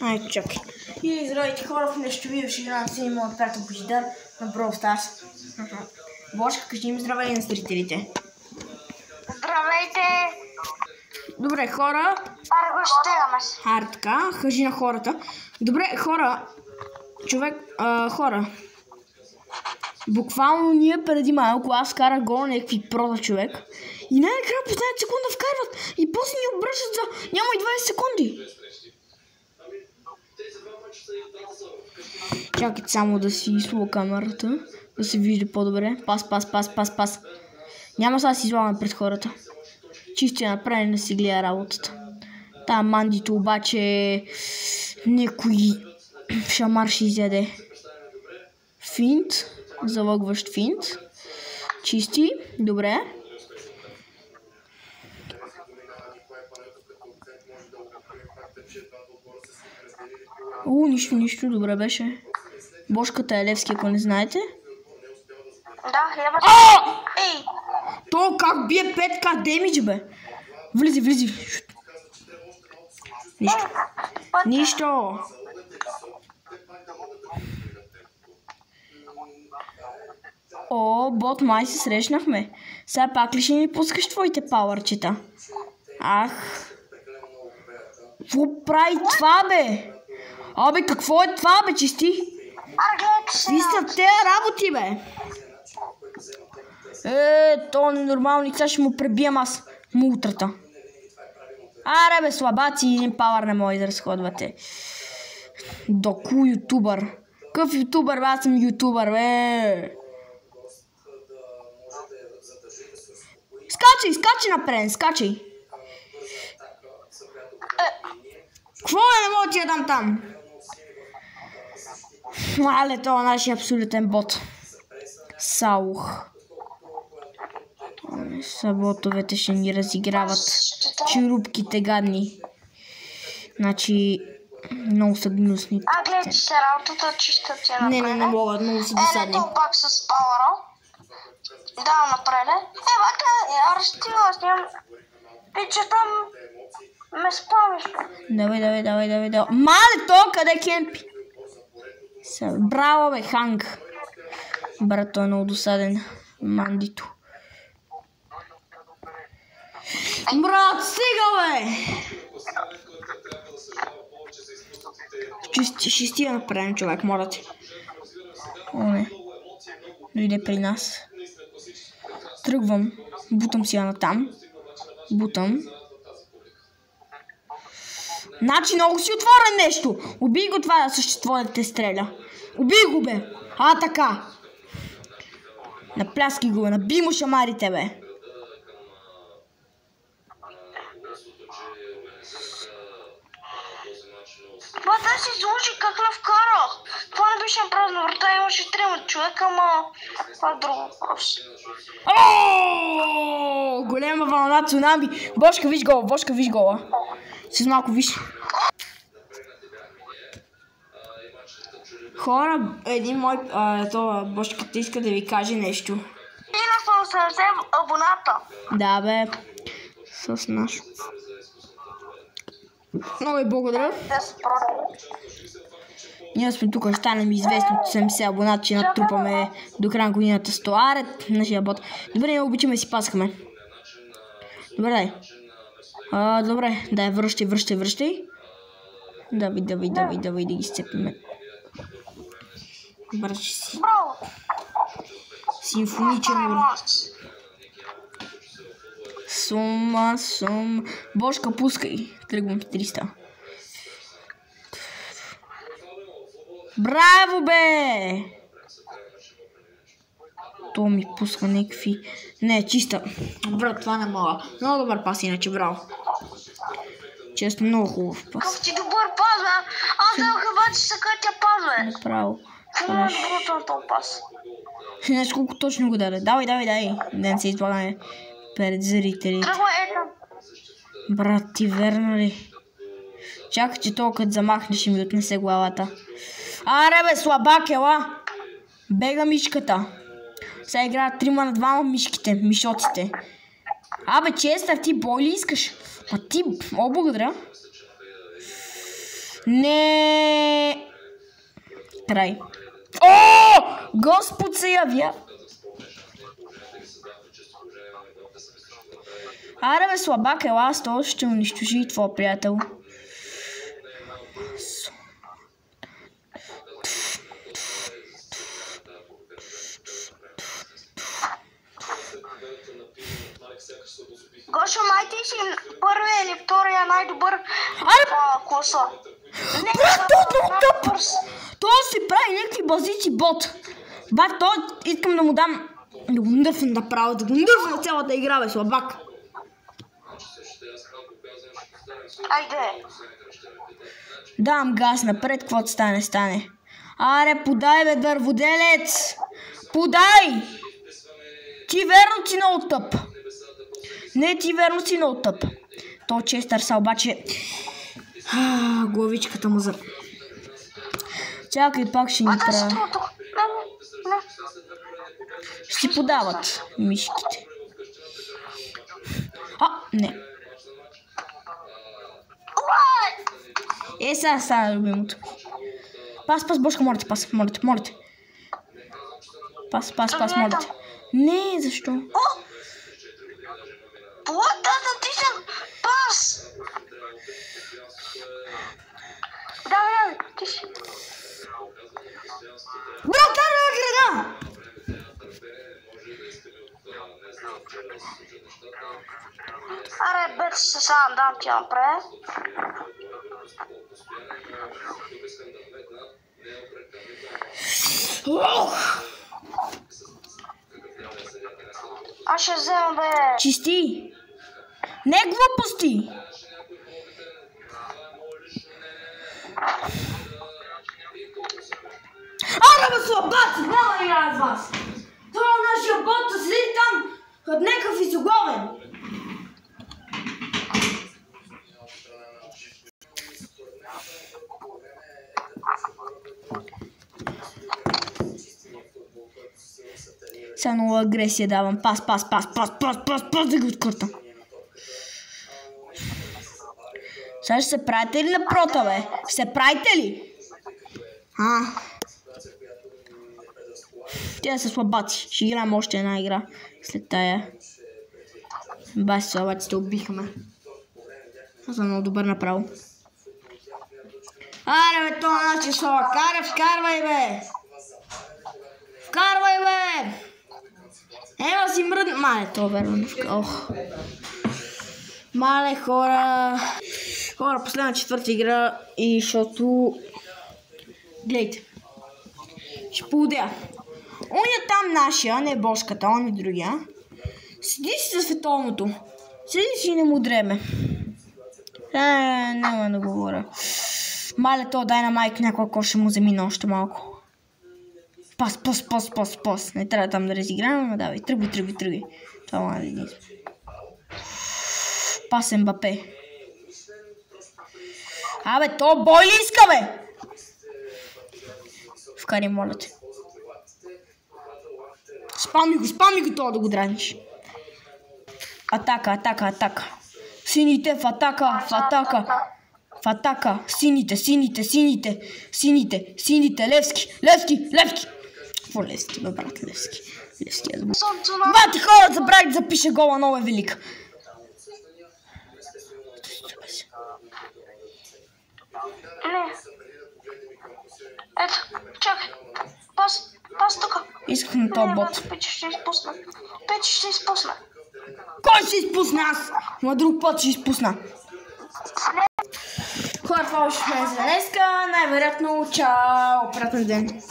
Ай, чакай. И здравейте хора, в нещо видео ще играем с един моят приятел Божидар на Brawl Stars. Бошка, кажи им здравей на зрителите. Здравейте! Добре, хора. Аре, така, кажи на хората. Добре, хора. Хора. Буквално ние преди малко, аз карах гол на някакви прода човек. И най-накрая по 15 секунда вкарват. И после ни обръщат за няма и 20 секунди. Чакайте само да си изслуга камерата. Да се вижда по-добре. Пас. Няма сега да си излагаме пред хората. Чисто я направи да си гледа работата. Та мандито обаче някой шамар ще изяде. Финт. Залъгващ финт. Чисти. Добре. Нищо. Добре беше. Бошката е Левски, ако не знаете. Да, хляба. Ей! То как бие 5к демидж, бе? Влизи. Нищо. О, бот, май се срещнахме. Сега пак ли ще ми пускаш твоите пауърчета? Ах. Какво прави това, бе? Абе, какво е това, бе, чисти? Какви са те работи, бе? То ненормално, сега ще му пребием аз мултрата. Аре, бе, слабаци, един пауър не може да разходвате. Доку ютубър. Какъв ютубър, бе? Аз съм ютубър, бе. Скачай напред, скачай. Какво е, не мога ти я дам там? Але, това е нашия абсолютен бот. Саух. Ботовете ще ни разиграват черупките гадни. Значи, много са гнусни. Гледай, че се работата чиста ти е напред. Не могат, много са досадни. Ето пак с пауъра. Да, напред. Бака, аз нямам... Пича там... ме спамиш. Давай. Мале, то къде кемпи? Браво, бе, Ханг. Брат, той е много досаден. Мандито. Брат, стига, бе! Ще стига напред, човек, моля ти. О, не. Дойде при нас. Тръгвам. Бутам си я натам. Бутам. Значи много си отворен нещо. Убий го това същество да те стреля. Убий го, бе. Така. Напляски го, наби му шамарите, бе. Да си служи как навкарах. Това не беше на празна врата, имаше 3 човека, ама това е друг въпрос. Голема вълна цунами. Бошка, виж гола. С малко виж. Хора, един мой, Бошката иска да ви каже нещо. Минах 80 абоната. Да, бе. С наш. Много ви благодаря. Ние сме тук, ще станем известни от 70 абоната, че натрупаме до края на годината 100 арет. Нашия бот. Добре, не обичаме си пасхаме. Добре, дай. Добре, дай, връщай. Давай, да ги сцепиме. Добре, че си. Симфоничен ур. Сума. Бошка, пускай. Тръгвам с 300. Браво, бе! То ми пуска някакви... Не, чиста. Брат, това не мога. Много добър пас, иначе, браво. Честно, много хубав пас. Как ти добър пас, бе? Аз да обаче се кътя пас, бе. Направо. Това е доброто на този пас. Не, колко точно го даде. Давай. Ден се излагаме пред зрителите. Тръгва ето. Брат, ти верно ли? Чакай, че то като замахне ще ми отнесе главата. Аре, бе, слабак, ела! Бега мишката. Сега играят 3 на 2 мишките, мишоците. Абе, Честър, ти бой ли искаш? А ти, благодаря. Не. Край. О! Господ се явя. Аре бе, слабак, ела, с това ще унищожи твоя приятел. Гошо, май ти си първия или втория най-добър коса. Брат, той тъп! Той си прави някакви базици бот. Бат, той искам да му дам... Да го нърфна направо, да го нърфна цялата игра, бе, слабак. Айде. Дам газ напред, каквото стане. Аре, подай, бе, дърводелец! Подай! Ти верно си много тъп. Не, ти верно си много тъп. То Честър са обаче... главичката му за... Чакай, пак ще ни правя. Ще си подават мишките. Не. Сега любимото. Пас, Бошка, моля те. Пас, моля те. Не, защо? Платата ти съм пас! Давай, ти си. Брат, на града! Аре, бе, се сам дам ти напред. Аз ще взема, бе. Чисти! Не глупости! Аре, бе, слабаци! Няма да играя с вас! Това нашия бот седи там от някакъв изоговен. Сега нова агресия давам. Пас да ги откърта. Сега ще се правите ли на прота, бе? Ще се правите ли? Те са слабаци. Ще играем още една игра след тая. Баси слабаците убихаме. Аз съм много добър направо. Аре, бе, това нашия слабак. Аре, вкарвай, бе! Вкарвай, бе! Ема си мръдна... Мале, това верно. Мале, хора, последна четвърта игра и защото... Глейте. Ще поудея. Оня там нашия, не Бошката, он и другия. Седи си за световното. Седи си и не му дреме. Няма да говоря. Мале, то дай на майка някой, ако ще му замина още малко. Пас. Не трябва там да разиграваме, но давай. Тръгвай. Това мога да измисля. Пас Мбапе. Абе, то бой ли иска, бе? Вкари, моля те. Спами го това да го драниш. Атака. Сините в атака. Сините. Левски. Какво Левски, бе, брат, Левски? Бати хора, забравих да запише гола, много е велика. Не. Ето, чакай. Пас тук. Исках на този бот. Пече ще изпусна. Кой ще изпусна аз? Ма друг път ще изпусна. Хора, това още сме за днеска. Най-вероятно, чао, приятен ден.